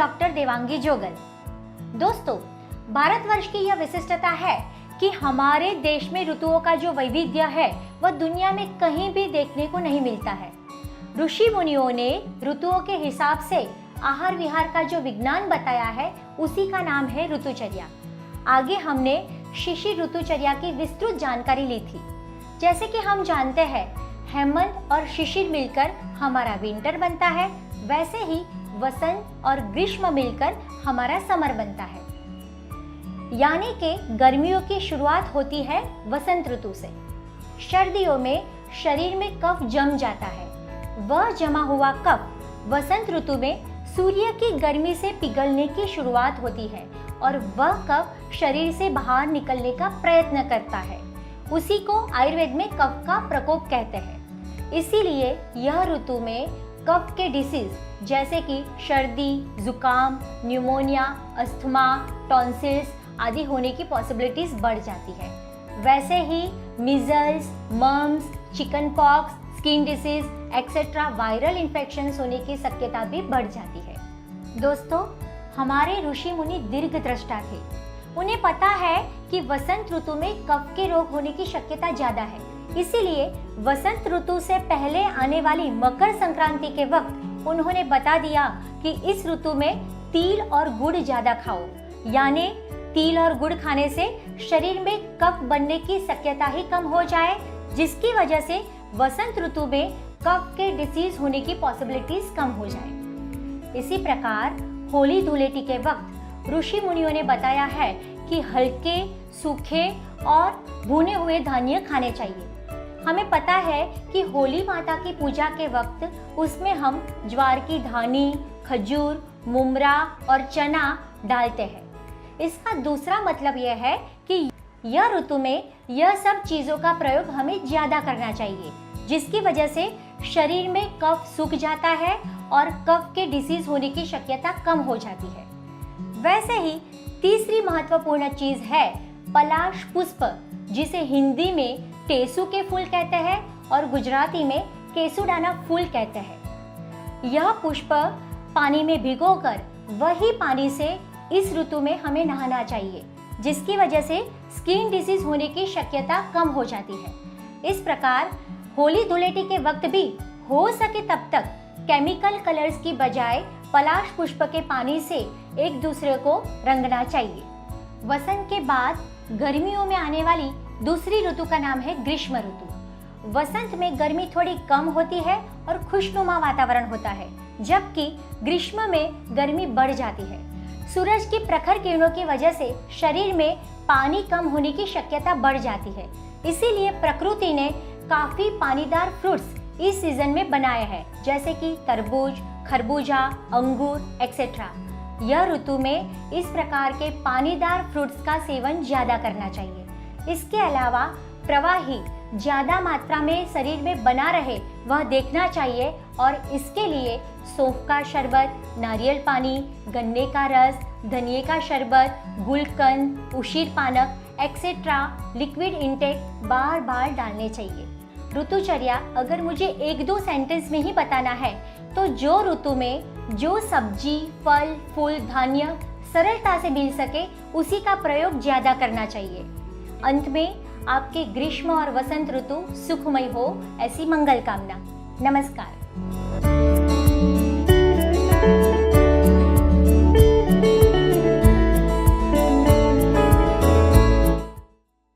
Doctor Devangi जोगल। दोस्तों, भारतवर्ष की यह विशिष्टता है कि हमारे देश में ऋतुओं का जो वैविध्य है वह दुनिया में कहीं भी देखने को नहीं मिलता है। ऋषि मुनियों ने ऋतुओं के हिसाब से आहार विहार का जो विज्ञान बताया है उसी का नाम है ऋतुचर्या। आगे हमने शिशिर ऋतुचर्या की विस्तृत जानकारी ली थी। जैसे कि हम जानते हैं हेमंत और शिशिर मिलकर हमारा विंटर बनता है, वैसे ही वसंत और ग्रीष्म मिलकर हमारा समर बनता है। यानी कि गर्मियों की शुरुआत होती है वसंत ऋतु से। सर्दियों में शरीर में कफ जम जाता है। वह जमा हुआ कफ वसंत ऋतु में सूर्य की गर्मी से पिघलने की शुरुआत होती है और वह कफ शरीर से बाहर निकलने का प्रयत्न करता है। उसी को आयुर्वेद में कफ का प्रकोप कहते हैं। इसीलिए यह ऋतु में कफ के डिसीज जैसे कि सर्दी, जुकाम, न्यूमोनिया, अस्थमा, टॉन्सिल्स आदि होने की पॉसिबिलिटीज बढ़ जाती है। वैसे ही measles, mumps, chicken pox, skin disease etcetera viral infections होने की शक्यता भी बढ़ जाती है। दोस्तों, हमारे ऋषि मुनि दीर्घदृष्टा थे। उन्हें पता है कि वसंत ऋतु में कफ के रोग होने की शक्यता ज्यादा है। इसीलिए वसंत ऋतु से पहले आने वाली मकर संक्रांति के वक्त उन्होंने बता दिया कि इस ऋतु में तिल और गुड़ ज्यादा खाओ। यानी तिल और गुड़ खाने से शरीर में कफ बनने की शक्यता ही कम हो जाए, जिसकी वजह से वसंत ऋतु में कफ के डिसीज होने की पॉसिबिलिटीज कम हो जाए। इसी प्रकार होली धूलेटी के वक्त ऋषि मुनियों ने बताया है कि हल्के, सूखे और भुने हुए धान्य खाने चाहिए। हमें पता है कि होली माता की पूजा के वक्त उसमें हम ज्वार की धानी, खजूर, मुमरा और चना डालते हैं। इसका दूसरा मतलब यह है कि यह ऋतु में यह सब चीज़ों का प्रयोग हमें ज़्यादा करना चाहिए, जिसकी वजह से शरीर में कफ सूख जाता है और कफ के डिसीज होने की शक्यता कम हो जाती है। वैसे ही तीसरी महत्वपूर्ण चीज है पलाश पुष्प, जिसे हिंदी में टेसु के फूल कहते हैं और गुजराती में केसुडाना फूल कहते हैं। यह पुष्प पानी में भिगोकर वही पानी से इस ऋतु में हमें नहाना चाहिए, जिसकी वजह से स्किन डिसीज होने की शक्यता कम हो जाती है। इस प्रकार होली धुलेटी के वक्त भी हो सके तब तक केमिकल कलर्स की बजाय पलाश पुष्प के पानी से एक दूसरे को रंगना चाहिए। वसंत के बाद गर्मियों में आने वाली दूसरी ऋतु का नाम है ग्रीष्म ऋतु। वसंत में गर्मी थोड़ी कम होती है और खुशनुमा वातावरण होता है, जबकि ग्रीष्म में गर्मी बढ़ जाती है। सूरज की प्रखर किरणों की वजह से शरीर में पानी कम होने की शक्यता बढ़ जाती है। इसीलिए प्रकृति ने काफी पानीदार फ्रूट्स इस सीजन में बनाए हैं, जैसे कि तरबूज, खरबूजा, अंगूर एक्सेट्रा। यह ऋतु में इस प्रकार के पानीदार फ्रूट्स का सेवन ज्यादा करना चाहिए। इसके अलावा प्रवाही ज्यादा मात्रा में शरीर में बना रहे वह देखना चाहिए और इसके लिए सौंफ का शरबत, नारियल पानी, गन्ने का रस, धनिये का शरबत, गुलकंद, उशीर पानक एक्सेट्रा लिक्विड इंटेक बार बार डालने चाहिए। ऋतुचर्या अगर मुझे एक दो सेंटेंस में ही बताना है तो जो ऋतु में जो सब्जी, फल, फूल, धान्य सरलता से मिल सके उसी का प्रयोग ज्यादा करना चाहिए। अंत में आपके ग्रीष्म और वसंत ऋतु सुखमय हो, ऐसी मंगल कामना। नमस्कार।